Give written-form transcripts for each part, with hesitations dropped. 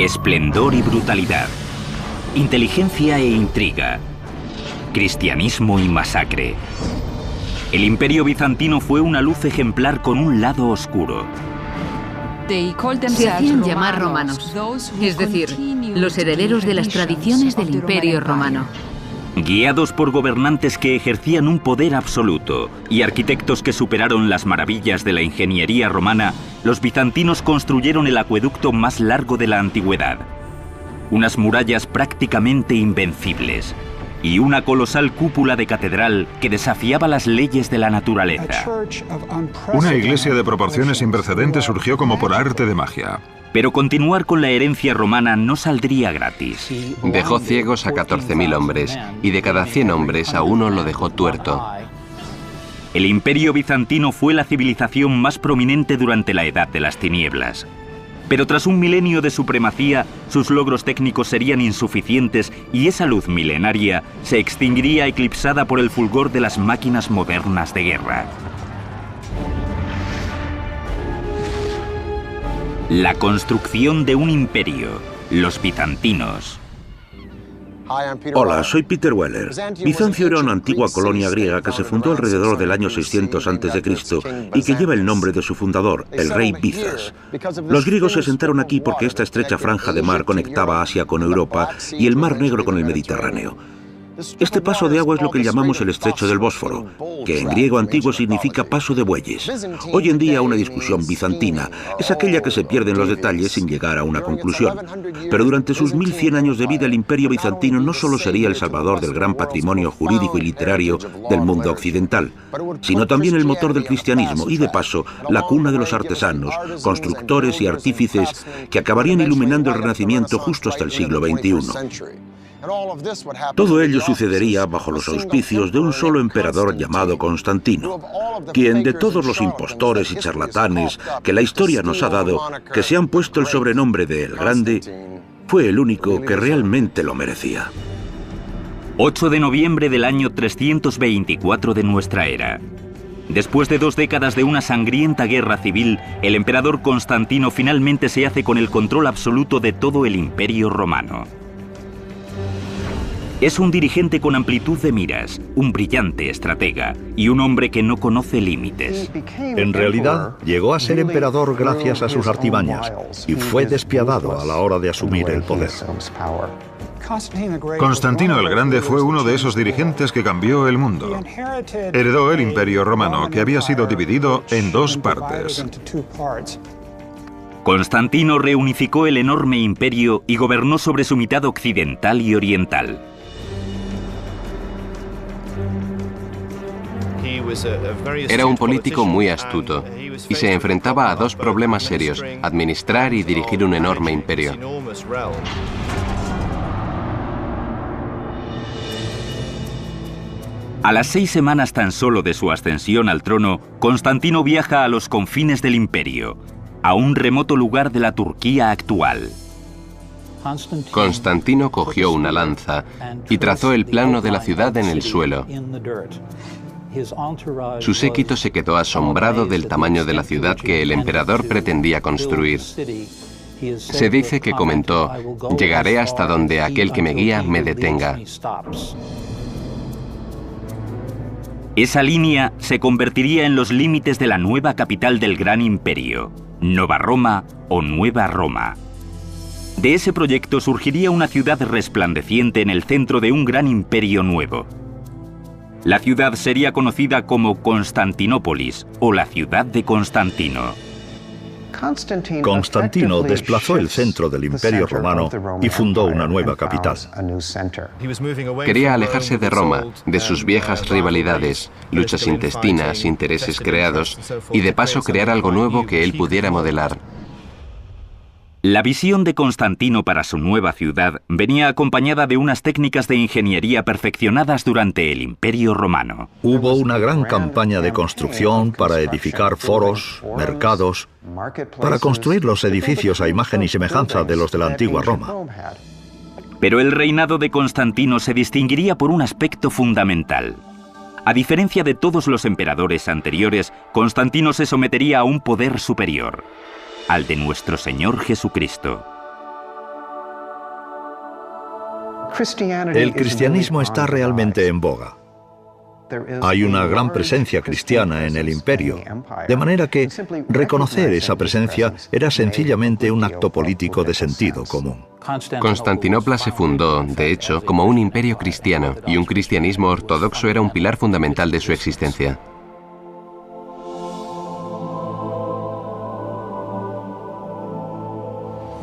Esplendor y brutalidad, inteligencia e intriga, cristianismo y masacre. El Imperio bizantino fue una luz ejemplar con un lado oscuro. Se hacían llamar romanos, es decir, los herederos de las tradiciones del Imperio romano. Guiados por gobernantes que ejercían un poder absoluto y arquitectos que superaron las maravillas de la ingeniería romana, los bizantinos construyeron el acueducto más largo de la antigüedad. Unas murallas prácticamente invencibles y una colosal cúpula de catedral que desafiaba las leyes de la naturaleza. Una iglesia de proporciones sin precedentes surgió como por arte de magia. Pero continuar con la herencia romana no saldría gratis. Dejó ciegos a 14.000 hombres, y de cada 100 hombres a uno lo dejó tuerto. El Imperio bizantino fue la civilización más prominente durante la Edad de las Tinieblas. Pero tras un milenio de supremacía, sus logros técnicos serían insuficientes y esa luz milenaria se extinguiría eclipsada por el fulgor de las máquinas modernas de guerra. La construcción de un imperio, los bizantinos. Hola, soy Peter Weller. Bizancio era una antigua colonia griega que se fundó alrededor del año 600 a.C. y que lleva el nombre de su fundador, el rey Bizas. Los griegos se asentaron aquí porque esta estrecha franja de mar conectaba Asia con Europa y el Mar Negro con el Mediterráneo. Este paso de agua es lo que llamamos el Estrecho del Bósforo, que en griego antiguo significa paso de bueyes. Hoy en día una discusión bizantina es aquella que se pierde en los detalles sin llegar a una conclusión. Pero durante sus 1100 años de vida el Imperio bizantino no solo sería el salvador del gran patrimonio jurídico y literario del mundo occidental, sino también el motor del cristianismo y de paso la cuna de los artesanos, constructores y artífices que acabarían iluminando el Renacimiento justo hasta el siglo XXI. Todo ello sucedería bajo los auspicios de un solo emperador llamado Constantino, quien de todos los impostores y charlatanes que la historia nos ha dado, que se han puesto el sobrenombre de El Grande, fue el único que realmente lo merecía. 8 de noviembre del año 324 de nuestra era. Después de 2 décadas de una sangrienta guerra civil, el emperador Constantino finalmente se hace con el control absoluto de todo el Imperio romano. Es un dirigente con amplitud de miras, un brillante estratega y un hombre que no conoce límites. En realidad, llegó a ser emperador gracias a sus artimañas y fue despiadado a la hora de asumir el poder. Constantino el Grande fue uno de esos dirigentes que cambió el mundo. Heredó el Imperio romano, que había sido dividido en 2 partes. Constantino reunificó el enorme imperio y gobernó sobre su mitad occidental y oriental. Era un político muy astuto y se enfrentaba a 2 problemas serios: administrar y dirigir un enorme imperio. A las 6 semanas tan solo de su ascensión al trono, Constantino viaja a los confines del imperio, a un remoto lugar de la Turquía actual. Constantino cogió una lanza y trazó el plano de la ciudad en el suelo. Su séquito se quedó asombrado del tamaño de la ciudad que el emperador pretendía construir. Se dice que comentó: «Llegaré hasta donde aquel que me guía me detenga». Esa línea se convertiría en los límites de la nueva capital del gran imperio, Nova Roma o Nueva Roma. De ese proyecto surgiría una ciudad resplandeciente en el centro de un gran imperio nuevo. La ciudad sería conocida como Constantinópolis o la ciudad de Constantino. Constantino desplazó el centro del Imperio romano y fundó una nueva capital. Quería alejarse de Roma, de sus viejas rivalidades, luchas intestinas, intereses creados, y de paso crear algo nuevo que él pudiera modelar. La visión de Constantino para su nueva ciudad venía acompañada de unas técnicas de ingeniería perfeccionadas durante el Imperio romano. Hubo una gran campaña de construcción para edificar foros, mercados, para construir los edificios a imagen y semejanza de los de la antigua Roma. Pero el reinado de Constantino se distinguiría por un aspecto fundamental. A diferencia de todos los emperadores anteriores, Constantino se sometería a un poder superior, al de nuestro Señor Jesucristo. El cristianismo está realmente en boga. Hay una gran presencia cristiana en el imperio, de manera que reconocer esa presencia era sencillamente un acto político de sentido común. Constantinopla se fundó, de hecho, como un imperio cristiano, y un cristianismo ortodoxo era un pilar fundamental de su existencia.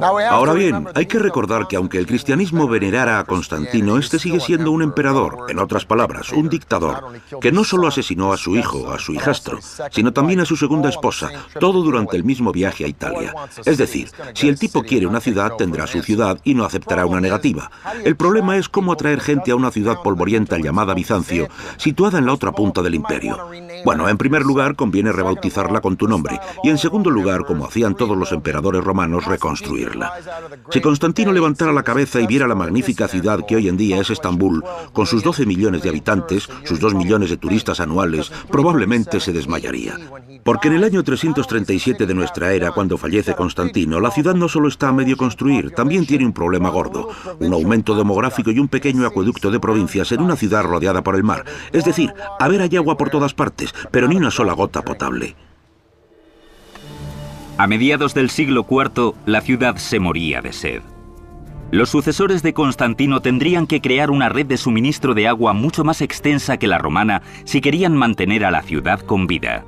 Ahora bien, hay que recordar que aunque el cristianismo venerara a Constantino, este sigue siendo un emperador, en otras palabras, un dictador, que no solo asesinó a su hijo, a su hijastro, sino también a su segunda esposa, todo durante el mismo viaje a Italia. Es decir, si el tipo quiere una ciudad, tendrá su ciudad y no aceptará una negativa. El problema es cómo atraer gente a una ciudad polvorienta llamada Bizancio, situada en la otra punta del imperio. Bueno, en primer lugar, conviene rebautizarla con tu nombre, y en segundo lugar, como hacían todos los emperadores romanos, reconstruirla. Si Constantino levantara la cabeza y viera la magnífica ciudad que hoy en día es Estambul, con sus 12 millones de habitantes, sus 2 millones de turistas anuales, probablemente se desmayaría. Porque en el año 337 de nuestra era, cuando fallece Constantino, la ciudad no solo está a medio construir, también tiene un problema gordo, un aumento demográfico y un pequeño acueducto de provincias en una ciudad rodeada por el mar. Es decir, a ver, hay agua por todas partes, pero ni una sola gota potable. A mediados del siglo IV, la ciudad se moría de sed. Los sucesores de Constantino tendrían que crear una red de suministro de agua mucho más extensa que la romana si querían mantener a la ciudad con vida.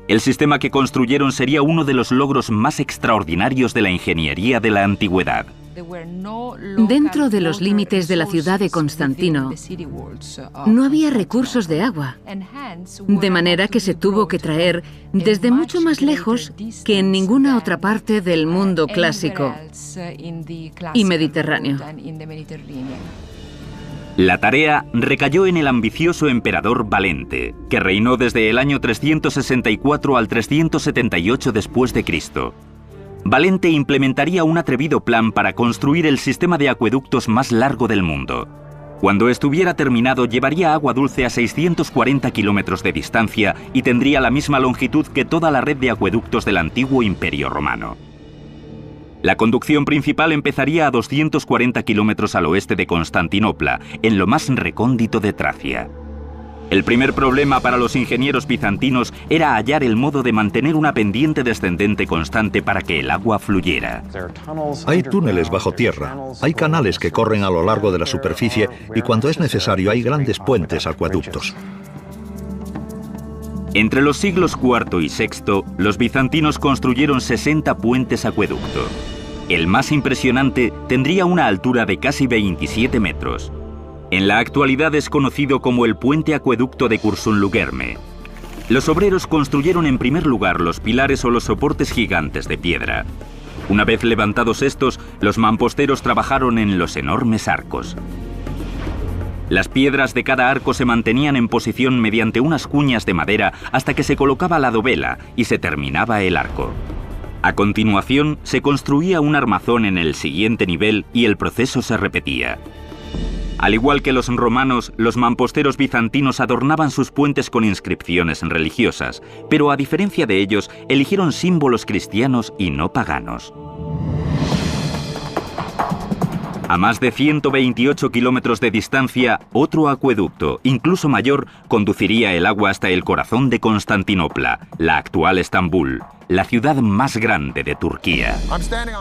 El sistema que construyeron sería uno de los logros más extraordinarios de la ingeniería de la antigüedad. Dentro de los límites de la ciudad de Constantino, no había recursos de agua, de manera que se tuvo que traer desde mucho más lejos que en ninguna otra parte del mundo clásico y mediterráneo. La tarea recayó en el ambicioso emperador Valente, que reinó desde el año 364 al 378 después de Cristo. Valente implementaría un atrevido plan para construir el sistema de acueductos más largo del mundo. Cuando estuviera terminado, llevaría agua dulce a 640 kilómetros de distancia y tendría la misma longitud que toda la red de acueductos del antiguo Imperio Romano. La conducción principal empezaría a 240 kilómetros al oeste de Constantinopla, en lo más recóndito de Tracia. El primer problema para los ingenieros bizantinos era hallar el modo de mantener una pendiente descendente constante para que el agua fluyera. Hay túneles bajo tierra, hay canales que corren a lo largo de la superficie y cuando es necesario hay grandes puentes acueductos. Entre los siglos IV y VI, los bizantinos construyeron 60 puentes acueducto. El más impresionante tendría una altura de casi 27 metros. En la actualidad es conocido como el puente acueducto de Cursun-Luguerme. Los obreros construyeron en primer lugar los pilares o los soportes gigantes de piedra. Una vez levantados estos, los mamposteros trabajaron en los enormes arcos. Las piedras de cada arco se mantenían en posición mediante unas cuñas de madera hasta que se colocaba la dovela y se terminaba el arco. A continuación, se construía un armazón en el siguiente nivel y el proceso se repetía. Al igual que los romanos, los mamposteros bizantinos adornaban sus puentes con inscripciones religiosas, pero a diferencia de ellos, eligieron símbolos cristianos y no paganos. A más de 128 kilómetros de distancia, otro acueducto, incluso mayor, conduciría el agua hasta el corazón de Constantinopla, la actual Estambul, la ciudad más grande de Turquía.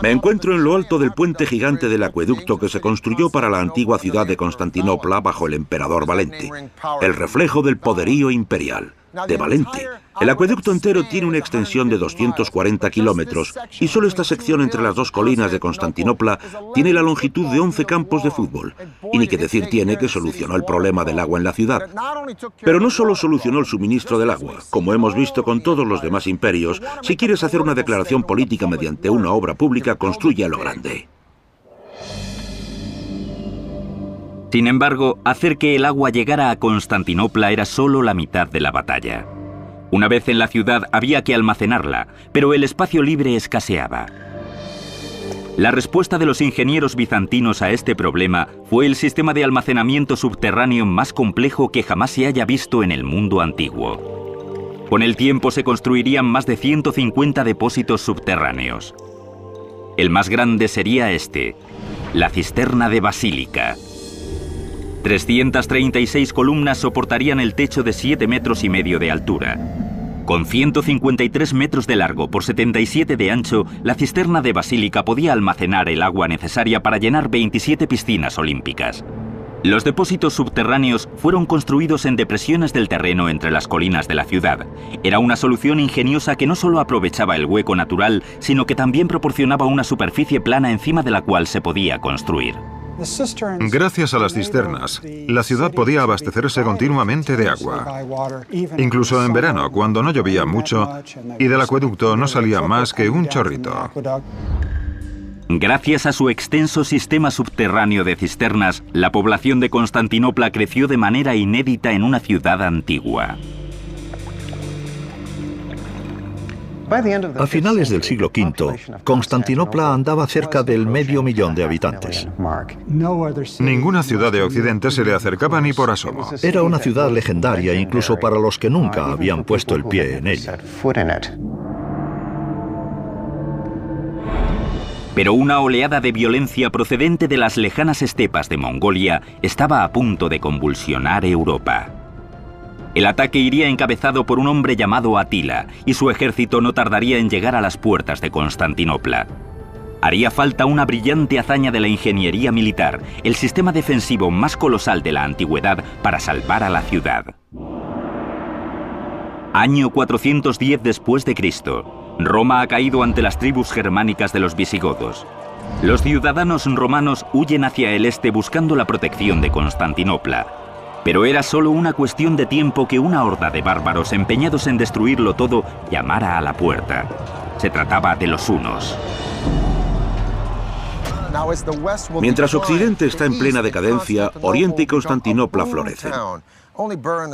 Me encuentro en lo alto del puente gigante del acueducto que se construyó para la antigua ciudad de Constantinopla bajo el emperador Valente, el reflejo del poderío imperial de Valente. El acueducto entero tiene una extensión de 240 kilómetros y solo esta sección entre las dos colinas de Constantinopla tiene la longitud de 11 campos de fútbol. Y ni que decir tiene que solucionó el problema del agua en la ciudad. Pero no solo solucionó el suministro del agua, como hemos visto con todos los demás imperios, si quieres hacer una declaración política mediante una obra pública, construye a lo grande. Sin embargo, hacer que el agua llegara a Constantinopla era solo la mitad de la batalla. Una vez en la ciudad había que almacenarla, pero el espacio libre escaseaba. La respuesta de los ingenieros bizantinos a este problema fue el sistema de almacenamiento subterráneo más complejo que jamás se haya visto en el mundo antiguo. Con el tiempo se construirían más de 150 depósitos subterráneos. El más grande sería este, la cisterna de Basílica. 336 columnas soportarían el techo de 7,5 metros de altura. Con 153 metros de largo por 77 de ancho, la cisterna de Basílica podía almacenar el agua necesaria para llenar 27 piscinas olímpicas. Los depósitos subterráneos fueron construidos en depresiones del terreno entre las colinas de la ciudad. Era una solución ingeniosa que no solo aprovechaba el hueco natural, sino que también proporcionaba una superficie plana encima de la cual se podía construir. Gracias a las cisternas, la ciudad podía abastecerse continuamente de agua, incluso en verano, cuando no llovía mucho y del acueducto no salía más que un chorrito. Gracias a su extenso sistema subterráneo de cisternas, la población de Constantinopla creció de manera inédita en una ciudad antigua. A finales del siglo V, Constantinopla andaba cerca del 500,000 de habitantes. Ninguna ciudad de Occidente se le acercaba ni por asomo. Era una ciudad legendaria incluso para los que nunca habían puesto el pie en ella. Pero una oleada de violencia procedente de las lejanas estepas de Mongolia estaba a punto de convulsionar Europa. El ataque iría encabezado por un hombre llamado Atila, y su ejército no tardaría en llegar a las puertas de Constantinopla. Haría falta una brillante hazaña de la ingeniería militar, el sistema defensivo más colosal de la antigüedad, para salvar a la ciudad. Año 410 después de Cristo. Roma ha caído ante las tribus germánicas de los visigodos. Los ciudadanos romanos huyen hacia el este buscando la protección de Constantinopla. Pero era solo una cuestión de tiempo que una horda de bárbaros empeñados en destruirlo todo llamara a la puerta. Se trataba de los hunos. Mientras Occidente está en plena decadencia, Oriente y Constantinopla florecen.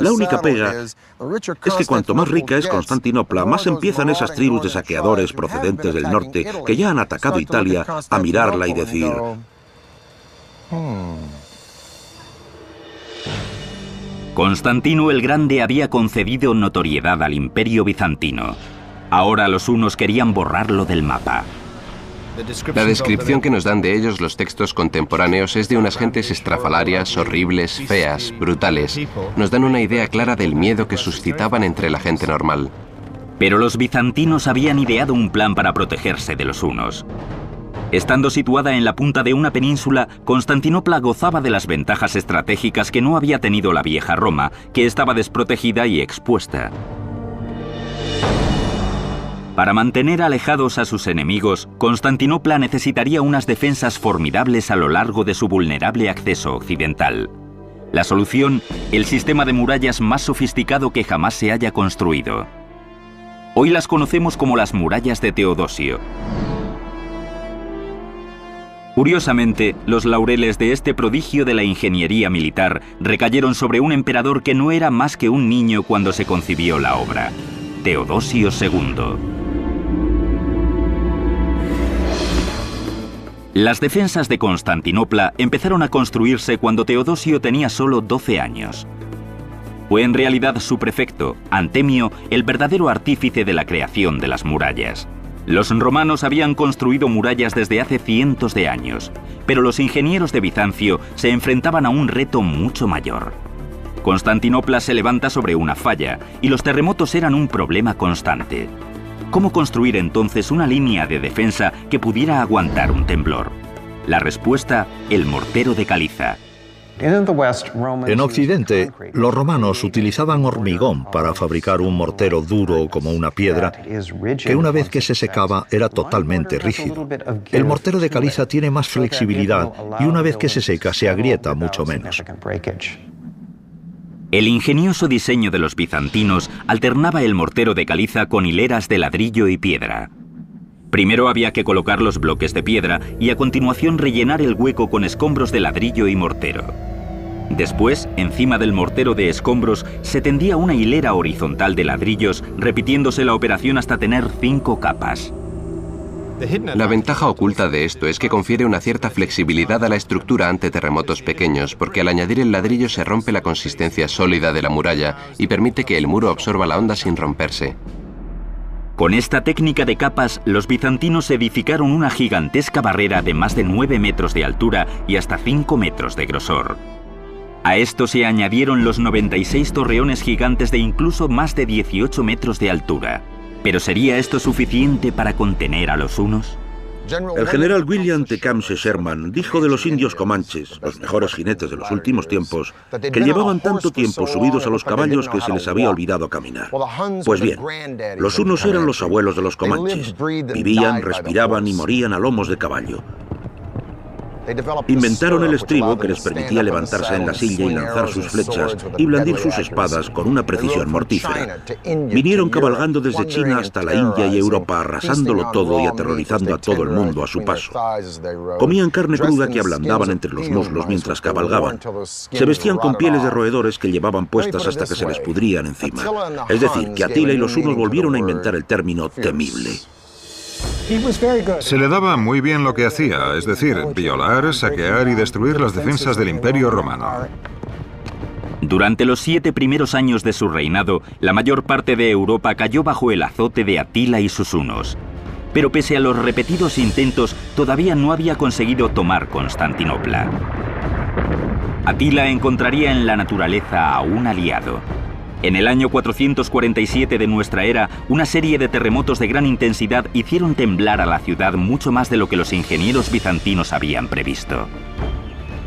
La única pega es que cuanto más rica es Constantinopla, más empiezan esas tribus de saqueadores procedentes del norte que ya han atacado Italia a mirarla y decir: Constantino el Grande había concedido notoriedad al Imperio bizantino. Ahora los hunos querían borrarlo del mapa. La descripción que nos dan de ellos los textos contemporáneos es de unas gentes estrafalarias, horribles, feas, brutales. Nos dan una idea clara del miedo que suscitaban entre la gente normal. Pero los bizantinos habían ideado un plan para protegerse de los hunos. Estando situada en la punta de una península, Constantinopla gozaba de las ventajas estratégicas que no había tenido la vieja Roma, que estaba desprotegida y expuesta. Para mantener alejados a sus enemigos, Constantinopla necesitaría unas defensas formidables a lo largo de su vulnerable acceso occidental. La solución, el sistema de murallas más sofisticado que jamás se haya construido. Hoy las conocemos como las murallas de Teodosio. Curiosamente, los laureles de este prodigio de la ingeniería militar recayeron sobre un emperador que no era más que un niño cuando se concibió la obra, Teodosio II. Las defensas de Constantinopla empezaron a construirse cuando Teodosio tenía solo 12 años. Fue en realidad su prefecto, Antemio, el verdadero artífice de la creación de las murallas. Los romanos habían construido murallas desde hace cientos de años, pero los ingenieros de Bizancio se enfrentaban a un reto mucho mayor. Constantinopla se levanta sobre una falla y los terremotos eran un problema constante. ¿Cómo construir entonces una línea de defensa que pudiera aguantar un temblor? La respuesta, el mortero de caliza. En Occidente, los romanos utilizaban hormigón para fabricar un mortero duro como una piedra, que una vez que se secaba era totalmente rígido. El mortero de caliza tiene más flexibilidad y una vez que se seca se agrieta mucho menos. El ingenioso diseño de los bizantinos alternaba el mortero de caliza con hileras de ladrillo y piedra. Primero había que colocar los bloques de piedra y a continuación rellenar el hueco con escombros de ladrillo y mortero. Después, encima del mortero de escombros, se tendía una hilera horizontal de ladrillos, repitiéndose la operación hasta tener 5 capas. La ventaja oculta de esto es que confiere una cierta flexibilidad a la estructura ante terremotos pequeños, porque al añadir el ladrillo se rompe la consistencia sólida de la muralla y permite que el muro absorba la onda sin romperse. Con esta técnica de capas, los bizantinos edificaron una gigantesca barrera de más de 9 metros de altura y hasta 5 metros de grosor. A esto se añadieron los 96 torreones gigantes de incluso más de 18 metros de altura. ¿Pero sería esto suficiente para contener a los hunos? El general William Tecumseh Sherman dijo de los indios comanches, los mejores jinetes de los últimos tiempos, que llevaban tanto tiempo subidos a los caballos que se les había olvidado caminar. Pues bien, los hunos eran los abuelos de los comanches. Vivían, respiraban y morían a lomos de caballo. Inventaron el estribo que les permitía levantarse en la silla y lanzar sus flechas y blandir sus espadas con una precisión mortífera. Vinieron cabalgando desde China hasta la India y Europa, arrasándolo todo y aterrorizando a todo el mundo a su paso. Comían carne cruda que ablandaban entre los muslos mientras cabalgaban. Se vestían con pieles de roedores que llevaban puestas hasta que se les pudrían encima. Es decir, que Atila y los hunos volvieron a inventar el término temible. Se le daba muy bien lo que hacía, es decir, violar, saquear y destruir las defensas del Imperio Romano. Durante los 7 primeros años de su reinado, la mayor parte de Europa cayó bajo el azote de Atila y sus hunos. Pero pese a los repetidos intentos, todavía no había conseguido tomar Constantinopla. Atila encontraría en la naturaleza a un aliado. En el año 447 de nuestra era, una serie de terremotos de gran intensidad hicieron temblar a la ciudad mucho más de lo que los ingenieros bizantinos habían previsto.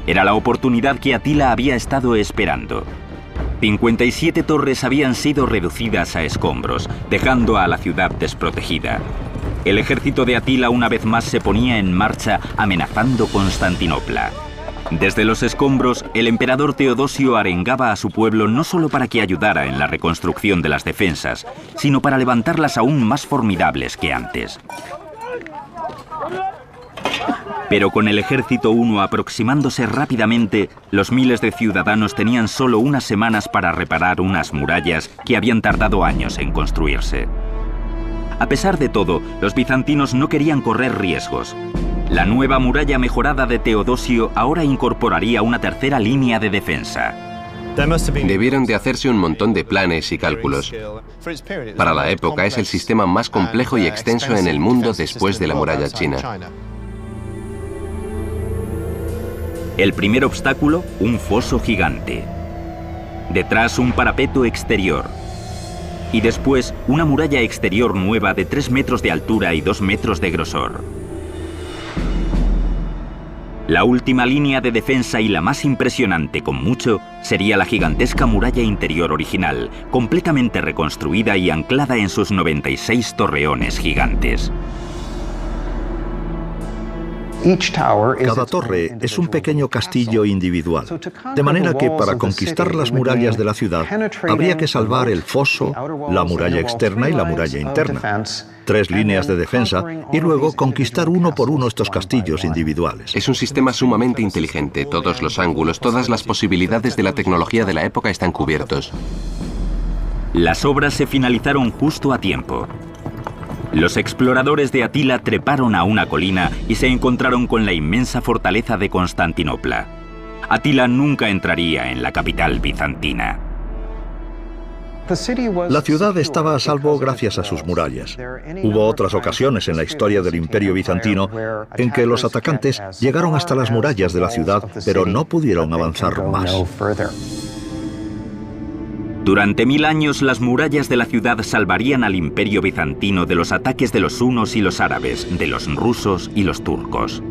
Era la oportunidad que Atila había estado esperando. 57 torres habían sido reducidas a escombros, dejando a la ciudad desprotegida. El ejército de Atila una vez más se ponía en marcha, amenazando Constantinopla. Desde los escombros, el emperador Teodosio arengaba a su pueblo no solo para que ayudara en la reconstrucción de las defensas, sino para levantarlas aún más formidables que antes. Pero con el ejército huno aproximándose rápidamente, los miles de ciudadanos tenían solo unas semanas para reparar unas murallas que habían tardado años en construirse. A pesar de todo, los bizantinos no querían correr riesgos. La nueva muralla mejorada de Teodosio ahora incorporaría una tercera línea de defensa. Debieron de hacerse un montón de planes y cálculos. Para la época es el sistema más complejo y extenso en el mundo después de la muralla china. El primer obstáculo, un foso gigante. Detrás, un parapeto exterior. Y después, una muralla exterior nueva de 3 metros de altura y 2 metros de grosor. La última línea de defensa y la más impresionante con mucho sería la gigantesca muralla interior original, completamente reconstruida y anclada en sus 96 torreones gigantes. Cada torre es un pequeño castillo individual, de manera que para conquistar las murallas de la ciudad habría que salvar el foso, la muralla externa y la muralla interna. 3 líneas de defensa y luego conquistar uno por uno estos castillos individuales. Es un sistema sumamente inteligente. Todos los ángulos, todas las posibilidades de la tecnología de la época están cubiertos. Las obras se finalizaron justo a tiempo. Los exploradores de Atila treparon a una colina y se encontraron con la inmensa fortaleza de Constantinopla. Atila nunca entraría en la capital bizantina. La ciudad estaba a salvo gracias a sus murallas. Hubo otras ocasiones en la historia del Imperio bizantino en que los atacantes llegaron hasta las murallas de la ciudad, pero no pudieron avanzar más. Durante 1000 años, las murallas de la ciudad salvarían al Imperio bizantino de los ataques de los hunos y los árabes, de los rusos y los turcos.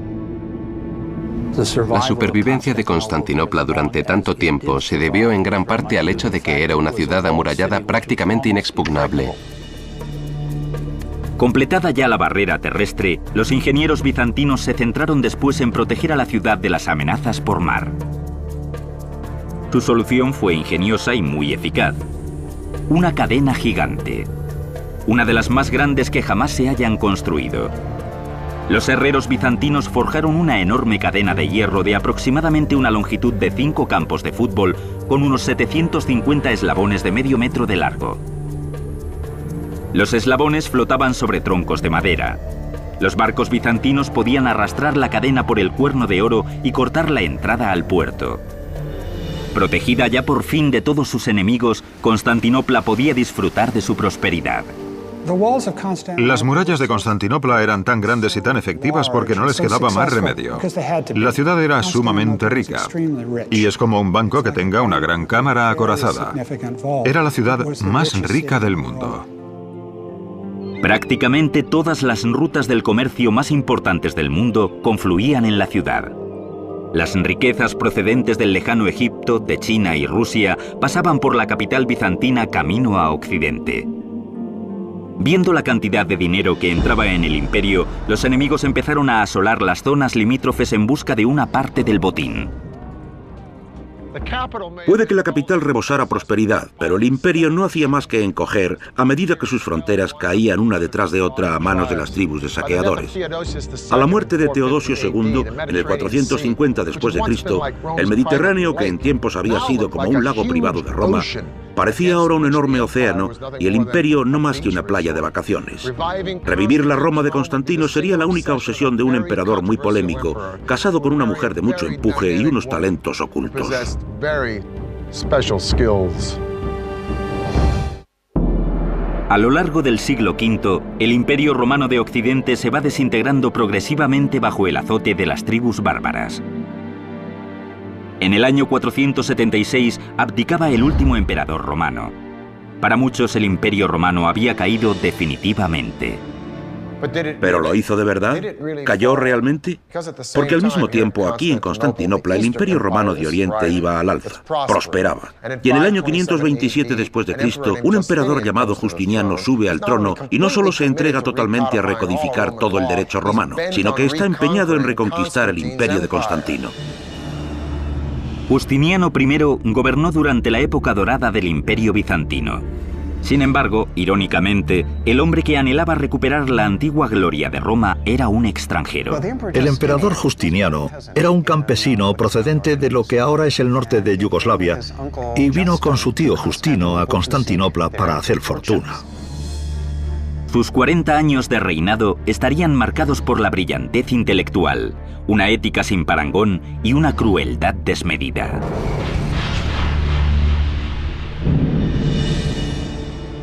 La supervivencia de Constantinopla durante tanto tiempo se debió en gran parte al hecho de que era una ciudad amurallada prácticamente inexpugnable. Completada ya la barrera terrestre, los ingenieros bizantinos se centraron después en proteger a la ciudad de las amenazas por mar. Su solución fue ingeniosa y muy eficaz. Una cadena gigante. Una de las más grandes que jamás se hayan construido. Los herreros bizantinos forjaron una enorme cadena de hierro de aproximadamente una longitud de 5 campos de fútbol con unos 750 eslabones de medio metro de largo. Los eslabones flotaban sobre troncos de madera. Los barcos bizantinos podían arrastrar la cadena por el cuerno de oro y cortar la entrada al puerto. Protegida ya por fin de todos sus enemigos, Constantinopla podía disfrutar de su prosperidad. Las murallas de Constantinopla eran tan grandes y tan efectivas porque no les quedaba más remedio. La ciudad era sumamente rica, y es como un banco que tenga una gran cámara acorazada. Era la ciudad más rica del mundo. Prácticamente todas las rutas del comercio más importantes del mundo confluían en la ciudad. Las riquezas procedentes del lejano Egipto, de China y Rusia pasaban por la capital bizantina camino a Occidente. Viendo la cantidad de dinero que entraba en el imperio, los enemigos empezaron a asolar las zonas limítrofes en busca de una parte del botín. Puede que la capital rebosara prosperidad, pero el imperio no hacía más que encoger a medida que sus fronteras caían una detrás de otra a manos de las tribus de saqueadores. A la muerte de Teodosio II, en el 450 después de Cristo, el Mediterráneo, que en tiempos había sido como un lago privado de Roma, parecía ahora un enorme océano y el imperio no más que una playa de vacaciones. Revivir la Roma de Constantino sería la única obsesión de un emperador muy polémico, casado con una mujer de mucho empuje y unos talentos ocultos. A lo largo del siglo V, el Imperio Romano de Occidente se va desintegrando progresivamente bajo el azote de las tribus bárbaras. En el año 476 abdicaba el último emperador romano. Para muchos el Imperio Romano había caído definitivamente. ¿Pero lo hizo de verdad? ¿Cayó realmente? Porque al mismo tiempo aquí en Constantinopla el Imperio Romano de Oriente iba al alza, prosperaba. Y en el año 527 después de Cristo, un emperador llamado Justiniano sube al trono y no solo se entrega totalmente a recodificar todo el derecho romano, sino que está empeñado en reconquistar el Imperio de Constantino. Justiniano I gobernó durante la época dorada del Imperio bizantino. Sin embargo, irónicamente, el hombre que anhelaba recuperar la antigua gloria de Roma era un extranjero. El emperador Justiniano era un campesino procedente de lo que ahora es el norte de Yugoslavia y vino con su tío Justino a Constantinopla para hacer fortuna. Sus 40 años de reinado estarían marcados por la brillantez intelectual, una ética sin parangón y una crueldad desmedida.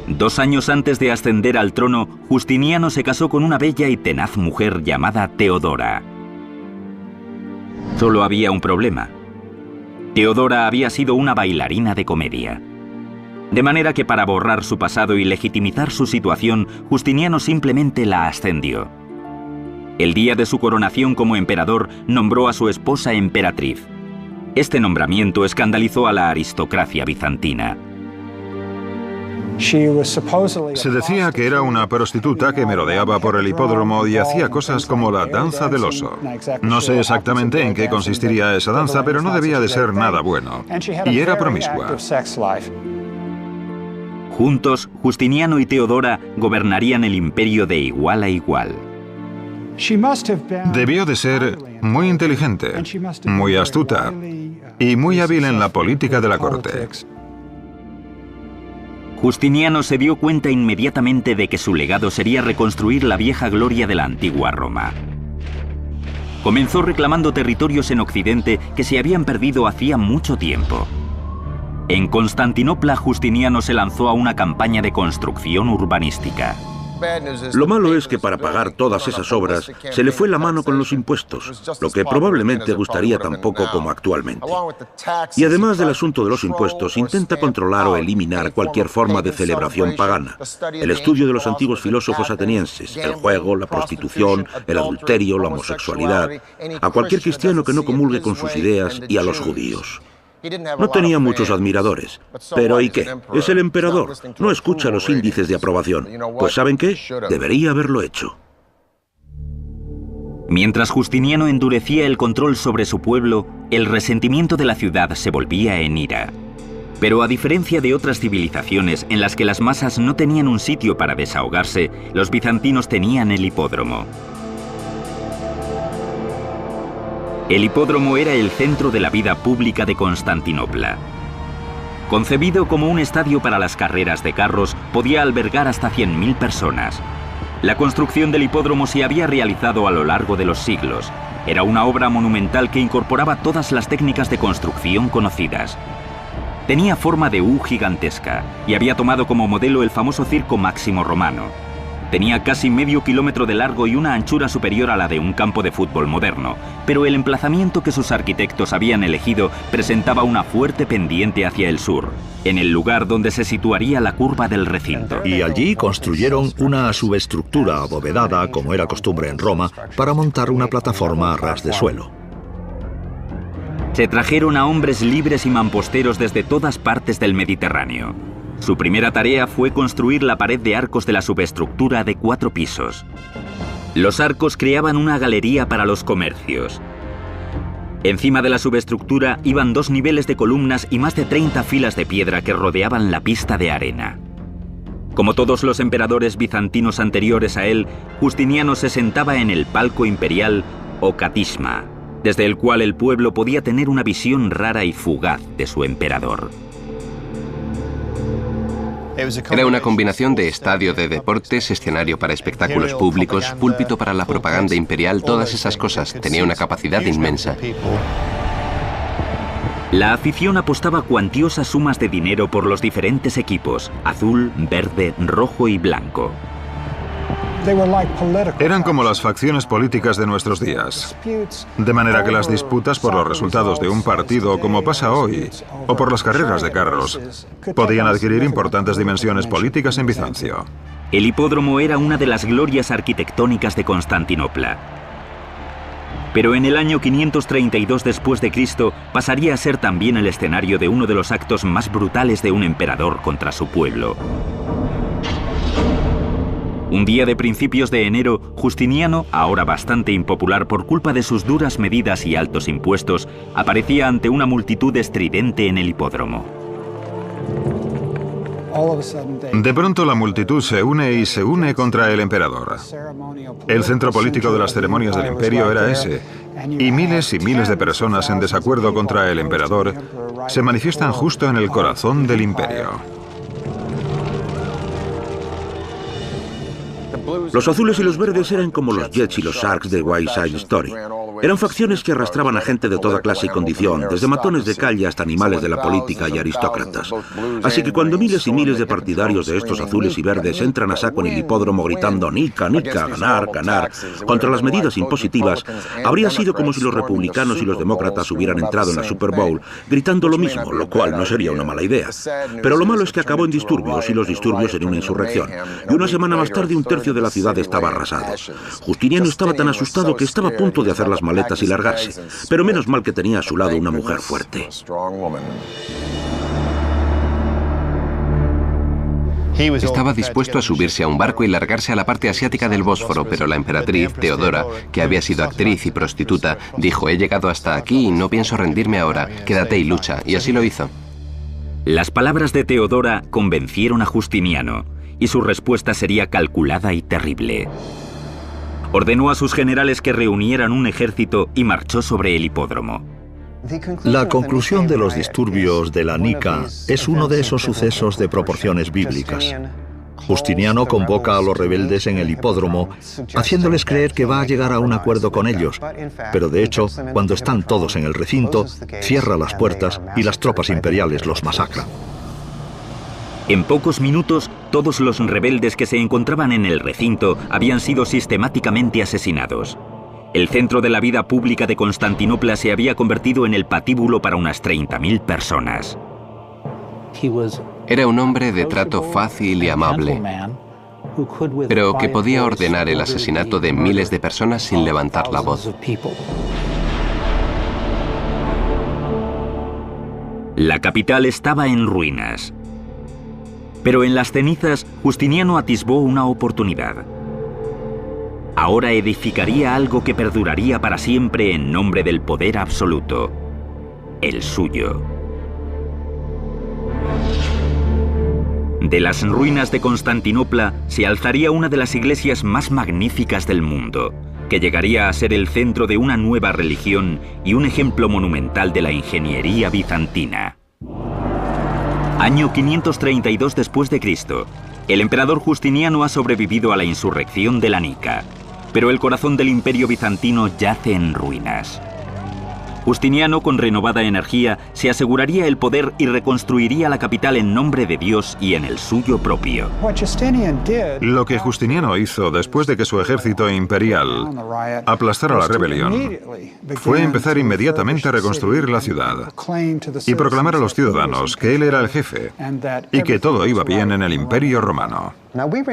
Dos años antes de ascender al trono, Justiniano se casó con una bella y tenaz mujer llamada Teodora. Solo había un problema. Teodora había sido una bailarina de comedia. De manera que para borrar su pasado y legitimizar su situación, Justiniano simplemente la ascendió. El día de su coronación como emperador, nombró a su esposa emperatriz. Este nombramiento escandalizó a la aristocracia bizantina. Se decía que era una prostituta que merodeaba por el hipódromo y hacía cosas como la danza del oso. No sé exactamente en qué consistiría esa danza, pero no debía de ser nada bueno. Y era promiscua. Juntos, Justiniano y Teodora gobernarían el imperio de igual a igual. Debió de ser muy inteligente, muy astuta y muy hábil en la política de la corte. Justiniano se dio cuenta inmediatamente de que su legado sería reconstruir la vieja gloria de la antigua Roma. Comenzó reclamando territorios en Occidente que se habían perdido hacía mucho tiempo. En Constantinopla, Justiniano se lanzó a una campaña de construcción urbanística. Lo malo es que para pagar todas esas obras se le fue la mano con los impuestos, lo que probablemente gustaría tan poco como actualmente. Y además del asunto de los impuestos, intenta controlar o eliminar cualquier forma de celebración pagana. El estudio de los antiguos filósofos atenienses, el juego, la prostitución, el adulterio, la homosexualidad, a cualquier cristiano que no comulgue con sus ideas y a los judíos. No tenía muchos admiradores. Pero ¿y qué? Es el emperador. No escucha los índices de aprobación. Pues ¿saben qué? Debería haberlo hecho. Mientras Justiniano endurecía el control sobre su pueblo, el resentimiento de la ciudad se volvía en ira. Pero a diferencia de otras civilizaciones en las que las masas no tenían un sitio para desahogarse, los bizantinos tenían el hipódromo. El hipódromo era el centro de la vida pública de Constantinopla. Concebido como un estadio para las carreras de carros, podía albergar hasta 100.000 personas. La construcción del hipódromo se había realizado a lo largo de los siglos. Era una obra monumental que incorporaba todas las técnicas de construcción conocidas. Tenía forma de U gigantesca y había tomado como modelo el famoso Circo Máximo romano. Tenía casi medio kilómetro de largo y una anchura superior a la de un campo de fútbol moderno, pero el emplazamiento que sus arquitectos habían elegido presentaba una fuerte pendiente hacia el sur, en el lugar donde se situaría la curva del recinto. Y allí construyeron una subestructura abovedada, como era costumbre en Roma, para montar una plataforma a ras de suelo. Se trajeron a hombres libres y mamposteros desde todas partes del Mediterráneo. Su primera tarea fue construir la pared de arcos de la subestructura de 4 pisos. Los arcos creaban una galería para los comercios. Encima de la subestructura iban 2 niveles de columnas y más de 30 filas de piedra que rodeaban la pista de arena. Como todos los emperadores bizantinos anteriores a él, Justiniano se sentaba en el palco imperial o catisma, desde el cual el pueblo podía tener una visión rara y fugaz de su emperador. Era una combinación de estadio de deportes, escenario para espectáculos públicos, púlpito para la propaganda imperial, todas esas cosas. Tenía una capacidad inmensa. La afición apostaba cuantiosas sumas de dinero por los diferentes equipos, azul, verde, rojo y blanco. Eran como las facciones políticas de nuestros días. De manera que las disputas por los resultados de un partido, como pasa hoy, o por las carreras de carros, podían adquirir importantes dimensiones políticas en Bizancio. El hipódromo era una de las glorias arquitectónicas de Constantinopla. Pero en el año 532 después de Cristo pasaría a ser también el escenario de uno de los actos más brutales de un emperador contra su pueblo. Un día de principios de enero, Justiniano, ahora bastante impopular por culpa de sus duras medidas y altos impuestos, aparecía ante una multitud estridente en el hipódromo. De pronto la multitud se une contra el emperador. El centro político de las ceremonias del imperio era ese, y miles de personas en desacuerdo contra el emperador se manifiestan justo en el corazón del imperio. Los azules y los verdes eran como los Jets y los Sharks de West Side Story. Eran facciones que arrastraban a gente de toda clase y condición, desde matones de calle hasta animales de la política y aristócratas. Así que cuando miles y miles de partidarios de estos azules y verdes entran a saco en el hipódromo gritando "Nica, nica, ganar, ganar", contra las medidas impositivas, habría sido como si los republicanos y los demócratas hubieran entrado en la Super Bowl gritando lo mismo, lo cual no sería una mala idea. Pero lo malo es que acabó en disturbios y los disturbios en una insurrección. Y una semana más tarde un tercio de la ciudad estaba arrasado. Justiniano estaba tan asustado que estaba a punto de hacer las maletas y largarse, pero menos mal que tenía a su lado una mujer fuerte. Estaba dispuesto a subirse a un barco y largarse a la parte asiática del Bósforo, pero la emperatriz, Teodora, que había sido actriz y prostituta, dijo: "He llegado hasta aquí y no pienso rendirme ahora, quédate y lucha", y así lo hizo. Las palabras de Teodora convencieron a Justiniano, y su respuesta sería calculada y terrible. Ordenó a sus generales que reunieran un ejército y marchó sobre el hipódromo. La conclusión de los disturbios de la Nica es uno de esos sucesos de proporciones bíblicas. Justiniano convoca a los rebeldes en el hipódromo, haciéndoles creer que va a llegar a un acuerdo con ellos, pero de hecho, cuando están todos en el recinto, cierra las puertas y las tropas imperiales los masacran. En pocos minutos, todos los rebeldes que se encontraban en el recinto habían sido sistemáticamente asesinados. El centro de la vida pública de Constantinopla se había convertido en el patíbulo para unas 30.000 personas. Era un hombre de trato fácil y amable, pero que podía ordenar el asesinato de miles de personas sin levantar la voz. La capital estaba en ruinas. Pero en las cenizas, Justiniano atisbó una oportunidad. Ahora edificaría algo que perduraría para siempre en nombre del poder absoluto, el suyo. De las ruinas de Constantinopla se alzaría una de las iglesias más magníficas del mundo, que llegaría a ser el centro de una nueva religión y un ejemplo monumental de la ingeniería bizantina. Año 532 después de Cristo. El emperador Justiniano ha sobrevivido a la insurrección de la Nica, pero el corazón del imperio bizantino yace en ruinas. Justiniano, con renovada energía, se aseguraría el poder y reconstruiría la capital en nombre de Dios y en el suyo propio. Lo que Justiniano hizo después de que su ejército imperial aplastara la rebelión fue empezar inmediatamente a reconstruir la ciudad y proclamar a los ciudadanos que él era el jefe y que todo iba bien en el Imperio Romano.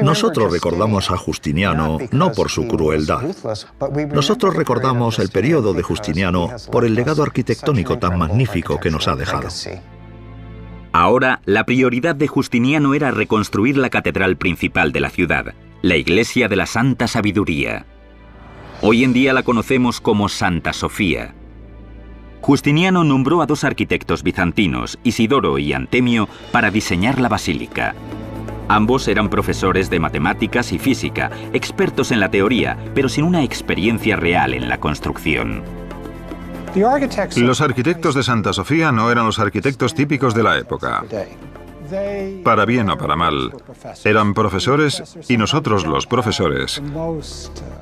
Nosotros recordamos a Justiniano no por su crueldad. Nosotros recordamos el periodo de Justiniano por el legado arquitectónico tan magnífico que nos ha dejado. Ahora, la prioridad de Justiniano era reconstruir la catedral principal de la ciudad, la Iglesia de la Santa Sabiduría. Hoy en día la conocemos como Santa Sofía. Justiniano nombró a dos arquitectos bizantinos, Isidoro y Antemio, para diseñar la basílica. Ambos eran profesores de matemáticas y física, expertos en la teoría, pero sin una experiencia real en la construcción. Los arquitectos de Santa Sofía no eran los arquitectos típicos de la época. Para bien o para mal, eran profesores y nosotros los profesores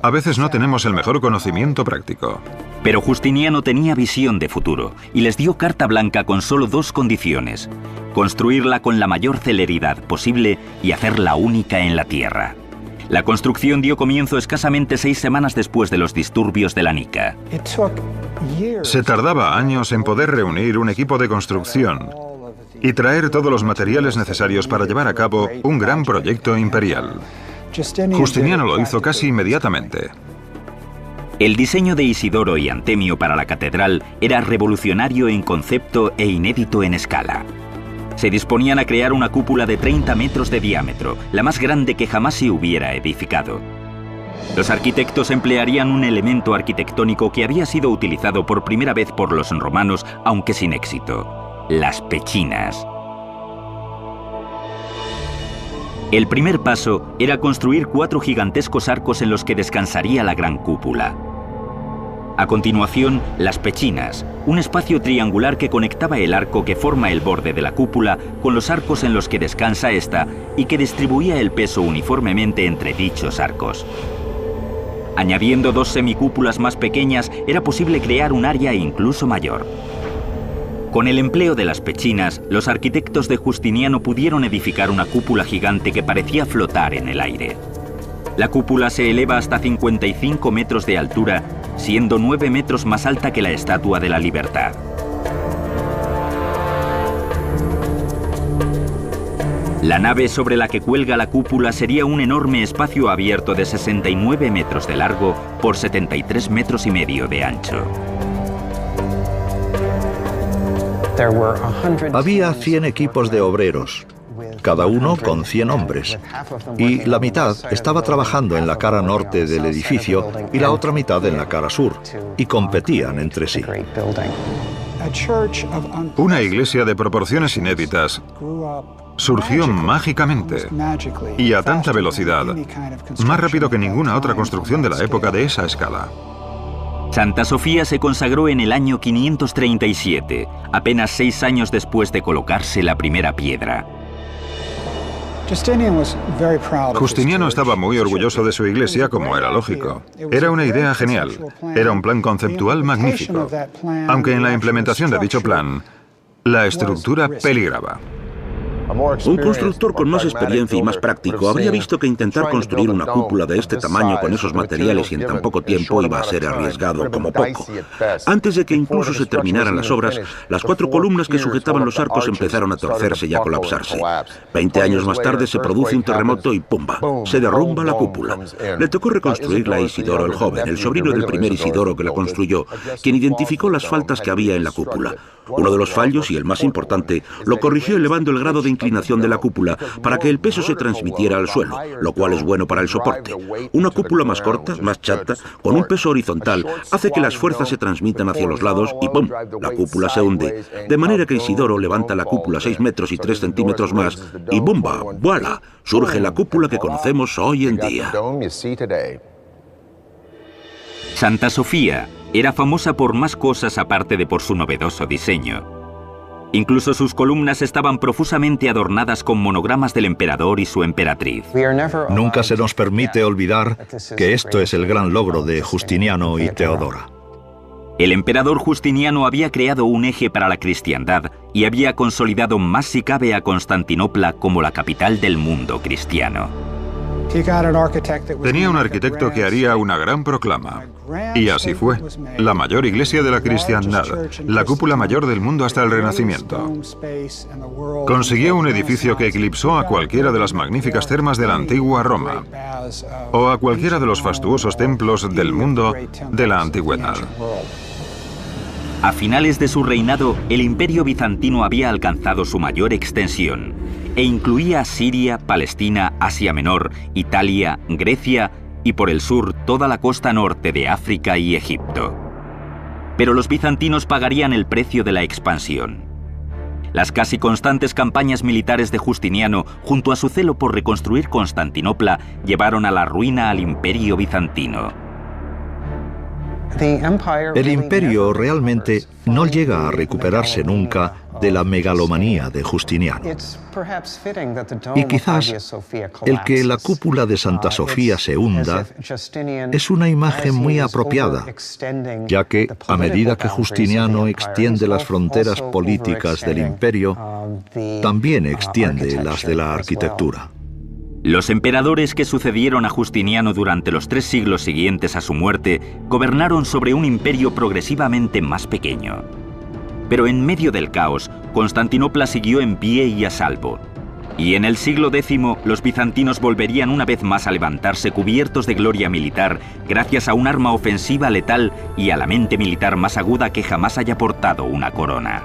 a veces no tenemos el mejor conocimiento práctico. Pero Justiniano tenía visión de futuro y les dio carta blanca con solo dos condiciones: construirla con la mayor celeridad posible y hacerla única en la tierra. La construcción dio comienzo escasamente 6 semanas después de los disturbios de la Nica. Se tardaba años en poder reunir un equipo de construcción y traer todos los materiales necesarios para llevar a cabo un gran proyecto imperial. Justiniano lo hizo casi inmediatamente. El diseño de Isidoro y Antemio para la catedral era revolucionario en concepto e inédito en escala. Se disponían a crear una cúpula de 30 metros de diámetro, la más grande que jamás se hubiera edificado. Los arquitectos emplearían un elemento arquitectónico que había sido utilizado por primera vez por los romanos, aunque sin éxito: las pechinas. El primer paso era construir 4 gigantescos arcos en los que descansaría la gran cúpula. A continuación, las pechinas, un espacio triangular que conectaba el arco que forma el borde de la cúpula con los arcos en los que descansa esta y que distribuía el peso uniformemente entre dichos arcos. Añadiendo 2 semicúpulas más pequeñas, era posible crear un área incluso mayor. Con el empleo de las pechinas, los arquitectos de Justiniano pudieron edificar una cúpula gigante que parecía flotar en el aire. La cúpula se eleva hasta 55 metros de altura, siendo 9 metros más alta que la Estatua de la Libertad. La nave sobre la que cuelga la cúpula sería un enorme espacio abierto de 69 metros de largo por 73 metros y medio de ancho. Había 100 equipos de obreros, cada uno con 100 hombres, y la mitad estaba trabajando en la cara norte del edificio y la otra mitad en la cara sur, y competían entre sí. Una iglesia de proporciones inéditas surgió mágicamente y a tanta velocidad, más rápido que ninguna otra construcción de la época de esa escala. Santa Sofía se consagró en el año 537, apenas 6 años después de colocarse la primera piedra. Justiniano estaba muy orgulloso de su iglesia, como era lógico. Era una idea genial, era un plan conceptual magnífico, aunque en la implementación de dicho plan, la estructura peligraba. Un constructor con más experiencia y más práctico habría visto que intentar construir una cúpula de este tamaño con esos materiales y en tan poco tiempo iba a ser arriesgado como poco. Antes de que incluso se terminaran las obras, las 4 columnas que sujetaban los arcos empezaron a torcerse y a colapsarse. 20 años más tarde se produce un terremoto y ¡pumba!, se derrumba la cúpula. Le tocó reconstruirla a Isidoro el joven, el sobrino del primer Isidoro que la construyó, quien identificó las faltas que había en la cúpula. Uno de los fallos, y el más importante, lo corrigió elevando el grado de inclinación de la cúpula para que el peso se transmitiera al suelo, lo cual es bueno para el soporte. Una cúpula más corta, más chata, con un peso horizontal, hace que las fuerzas se transmitan hacia los lados y ¡pum!, la cúpula se hunde. De manera que Isidoro levanta la cúpula 6 metros y 3 centímetros más y ¡bumba!, ¡voilá!, surge la cúpula que conocemos hoy en día. Santa Sofía era famosa por más cosas aparte de por su novedoso diseño. Incluso sus columnas estaban profusamente adornadas con monogramas del emperador y su emperatriz. Nunca se nos permite olvidar que esto es el gran logro de Justiniano y Teodora. El emperador Justiniano había creado un eje para la cristiandad y había consolidado más si cabe a Constantinopla como la capital del mundo cristiano. Tenía un arquitecto que haría una gran proclama. Y así fue. La mayor iglesia de la cristiandad, la cúpula mayor del mundo hasta el Renacimiento. Consiguió un edificio que eclipsó a cualquiera de las magníficas termas de la antigua Roma, o a cualquiera de los fastuosos templos del mundo de la antigüedad. A finales de su reinado, el Imperio bizantino había alcanzado su mayor extensión e incluía Siria, Palestina, Asia Menor, Italia, Grecia y por el sur toda la costa norte de África y Egipto. Pero los bizantinos pagarían el precio de la expansión. Las casi constantes campañas militares de Justiniano, junto a su celo por reconstruir Constantinopla, llevaron a la ruina al Imperio bizantino. El imperio realmente no llega a recuperarse nunca de la megalomanía de Justiniano. Y quizás el que la cúpula de Santa Sofía se hunda es una imagen muy apropiada, ya que a medida que Justiniano extiende las fronteras políticas del imperio, también extiende las de la arquitectura. Los emperadores que sucedieron a Justiniano durante los 3 siglos siguientes a su muerte gobernaron sobre un imperio progresivamente más pequeño. Pero en medio del caos, Constantinopla siguió en pie y a salvo. Y en el siglo X, los bizantinos volverían una vez más a levantarse cubiertos de gloria militar gracias a un arma ofensiva letal y a la mente militar más aguda que jamás haya portado una corona.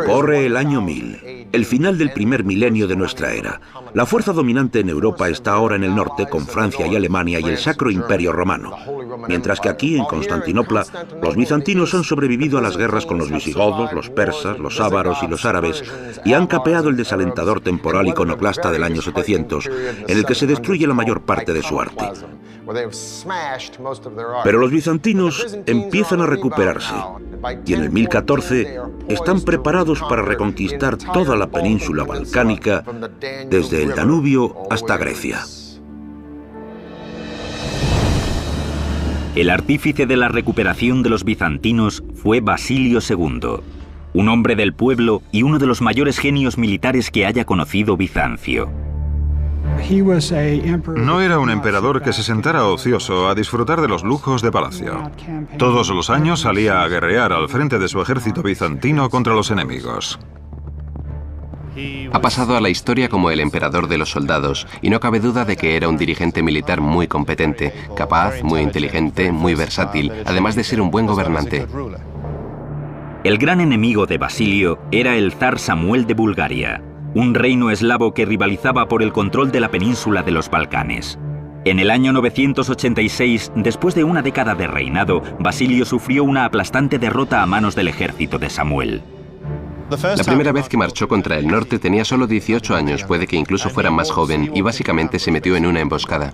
Corre el año 1000, el final del primer milenio de nuestra era. La fuerza dominante en Europa está ahora en el norte con Francia y Alemania y el Sacro Imperio Romano. Mientras que aquí, en Constantinopla, los bizantinos han sobrevivido a las guerras con los visigodos, los persas, los ávaros y los árabes y han capeado el desalentador temporal iconoclasta del año 700, en el que se destruye la mayor parte de su arte. Pero los bizantinos empiezan a recuperarse y en el 1014 están preparados para reconquistar toda la península balcánica desde el Danubio hasta Grecia. El artífice de la recuperación de los bizantinos fue Basilio II, un hombre del pueblo y uno de los mayores genios militares que haya conocido Bizancio. No era un emperador que se sentara ocioso a disfrutar de los lujos de palacio. Todos los años salía a guerrear al frente de su ejército bizantino contra los enemigos. Ha pasado a la historia como el emperador de los soldados, y no cabe duda de que era un dirigente militar muy competente, capaz, muy inteligente, muy versátil, además de ser un buen gobernante. El gran enemigo de Basilio era el zar Samuel de Bulgaria, un reino eslavo que rivalizaba por el control de la península de los Balcanes. En el año 986, después de una década de reinado, Basilio sufrió una aplastante derrota a manos del ejército de Samuel. La primera vez que marchó contra el norte tenía solo 18 años, puede que incluso fuera más joven, y básicamente se metió en una emboscada.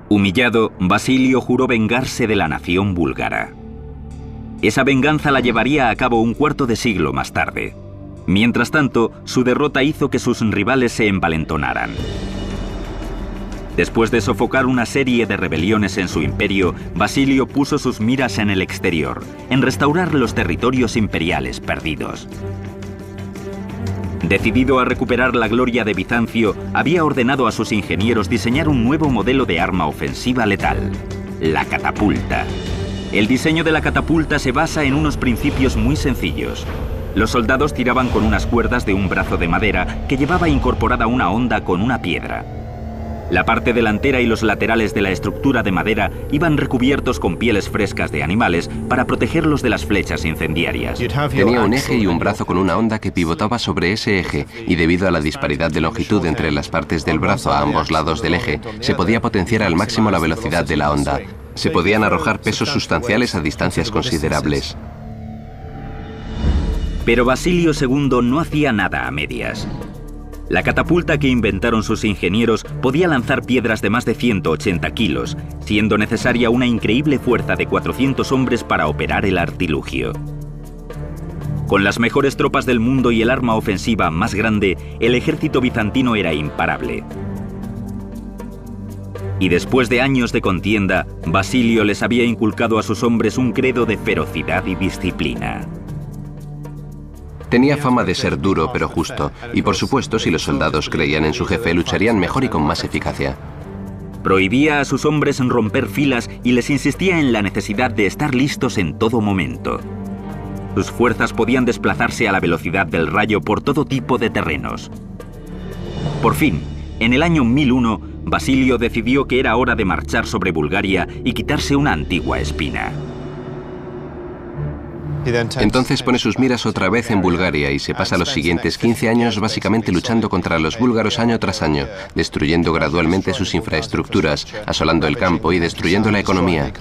Humillado, Basilio juró vengarse de la nación búlgara. Esa venganza la llevaría a cabo un cuarto de siglo más tarde. Mientras tanto, su derrota hizo que sus rivales se envalentonaran. Después de sofocar una serie de rebeliones en su imperio, Basilio puso sus miras en el exterior, en restaurar los territorios imperiales perdidos. Decidido a recuperar la gloria de Bizancio, había ordenado a sus ingenieros diseñar un nuevo modelo de arma ofensiva letal, la catapulta. El diseño de la catapulta se basa en unos principios muy sencillos. Los soldados tiraban con unas cuerdas de un brazo de madera que llevaba incorporada una honda con una piedra. La parte delantera y los laterales de la estructura de madera iban recubiertos con pieles frescas de animales para protegerlos de las flechas incendiarias. Tenía un eje y un brazo con una honda que pivotaba sobre ese eje, y debido a la disparidad de longitud entre las partes del brazo a ambos lados del eje, se podía potenciar al máximo la velocidad de la honda. Se podían arrojar pesos sustanciales a distancias considerables. Pero Basilio II no hacía nada a medias. La catapulta que inventaron sus ingenieros podía lanzar piedras de más de 180 kilos, siendo necesaria una increíble fuerza de 400 hombres para operar el artilugio. Con las mejores tropas del mundo y el arma ofensiva más grande, el ejército bizantino era imparable. Y después de años de contienda, Basilio les había inculcado a sus hombres un credo de ferocidad y disciplina. Tenía fama de ser duro pero justo, y por supuesto, si los soldados creían en su jefe, lucharían mejor y con más eficacia. Prohibía a sus hombres romper filas y les insistía en la necesidad de estar listos en todo momento. Sus fuerzas podían desplazarse a la velocidad del rayo por todo tipo de terrenos. Por fin, en el año 1001, Basilio decidió que era hora de marchar sobre Bulgaria y quitarse una antigua espina. Entonces pone sus miras otra vez en Bulgaria y se pasa los siguientes 15 años básicamente luchando contra los búlgaros año tras año, destruyendo gradualmente sus infraestructuras, asolando el campo y destruyendo la economía.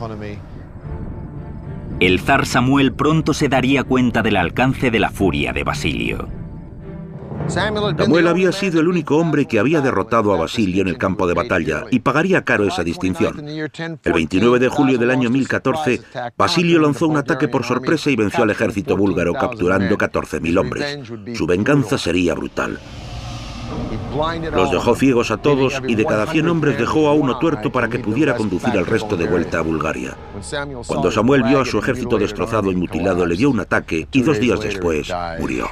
El zar Samuel pronto se daría cuenta del alcance de la furia de Basilio. Samuel había sido el único hombre que había derrotado a Basilio en el campo de batalla y pagaría caro esa distinción. El 29 de julio del año 1014, Basilio lanzó un ataque por sorpresa y venció al ejército búlgaro, capturando 14.000 hombres. Su venganza sería brutal. Los dejó ciegos a todos y de cada 100 hombres dejó a uno tuerto para que pudiera conducir al resto de vuelta a Bulgaria. Cuando Samuel vio a su ejército destrozado y mutilado, le dio un ataque y 2 días después murió.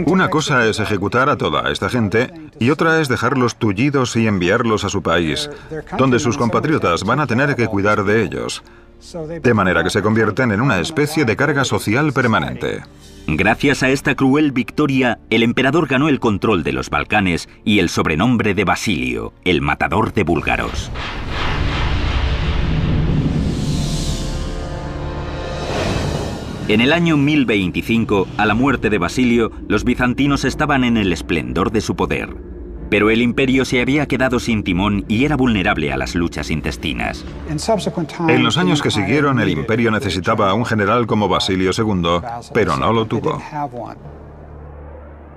Una cosa es ejecutar a toda esta gente y otra es dejarlos tullidos y enviarlos a su país, donde sus compatriotas van a tener que cuidar de ellos, de manera que se convierten en una especie de carga social permanente. Gracias a esta cruel victoria, el emperador ganó el control de los Balcanes y el sobrenombre de Basilio, el matador de búlgaros. En el año 1025, a la muerte de Basilio, los bizantinos estaban en el esplendor de su poder. Pero el imperio se había quedado sin timón y era vulnerable a las luchas intestinas. En los años que siguieron, el imperio necesitaba a un general como Basilio II, pero no lo tuvo.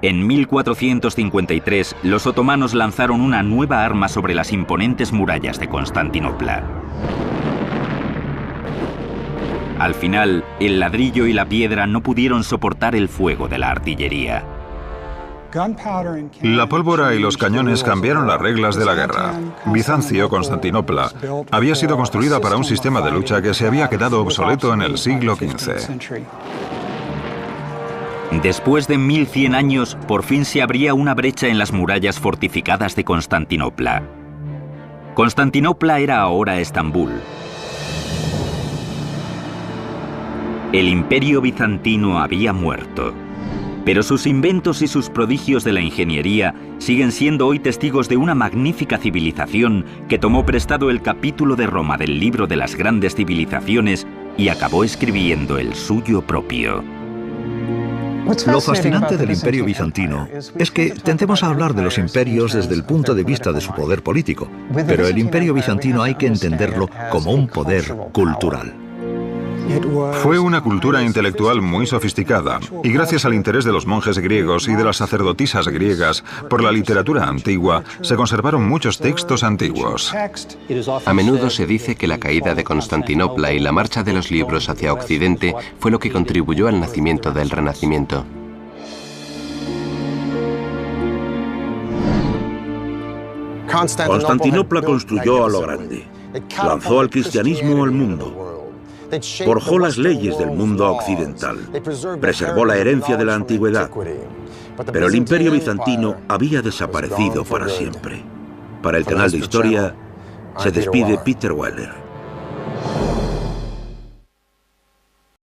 En 1453, los otomanos lanzaron una nueva arma sobre las imponentes murallas de Constantinopla. Al final, el ladrillo y la piedra no pudieron soportar el fuego de la artillería. La pólvora y los cañones cambiaron las reglas de la guerra. Bizancio, Constantinopla, había sido construida para un sistema de lucha que se había quedado obsoleto en el siglo XV. Después de 1100 años, por fin se abría una brecha en las murallas fortificadas de Constantinopla. Constantinopla era ahora Estambul. El imperio bizantino había muerto, pero sus inventos y sus prodigios de la ingeniería siguen siendo hoy testigos de una magnífica civilización que tomó prestado el capítulo de Roma del libro de las grandes civilizaciones y acabó escribiendo el suyo propio. Lo fascinante del Imperio bizantino es que tendemos a hablar de los imperios desde el punto de vista de su poder político, pero el Imperio bizantino hay que entenderlo como un poder cultural. Fue una cultura intelectual muy sofisticada, y gracias al interés de los monjes griegos y de las sacerdotisas griegas por la literatura antigua, se conservaron muchos textos antiguos. A menudo se dice que la caída de Constantinopla y la marcha de los libros hacia Occidente fue lo que contribuyó al nacimiento del Renacimiento. Constantinopla construyó a lo grande, lanzó al cristianismo al mundo, forjó las leyes del mundo occidental, preservó la herencia de la antigüedad, pero el imperio bizantino había desaparecido para siempre. Para el canal de Historia se despide Peter Weller.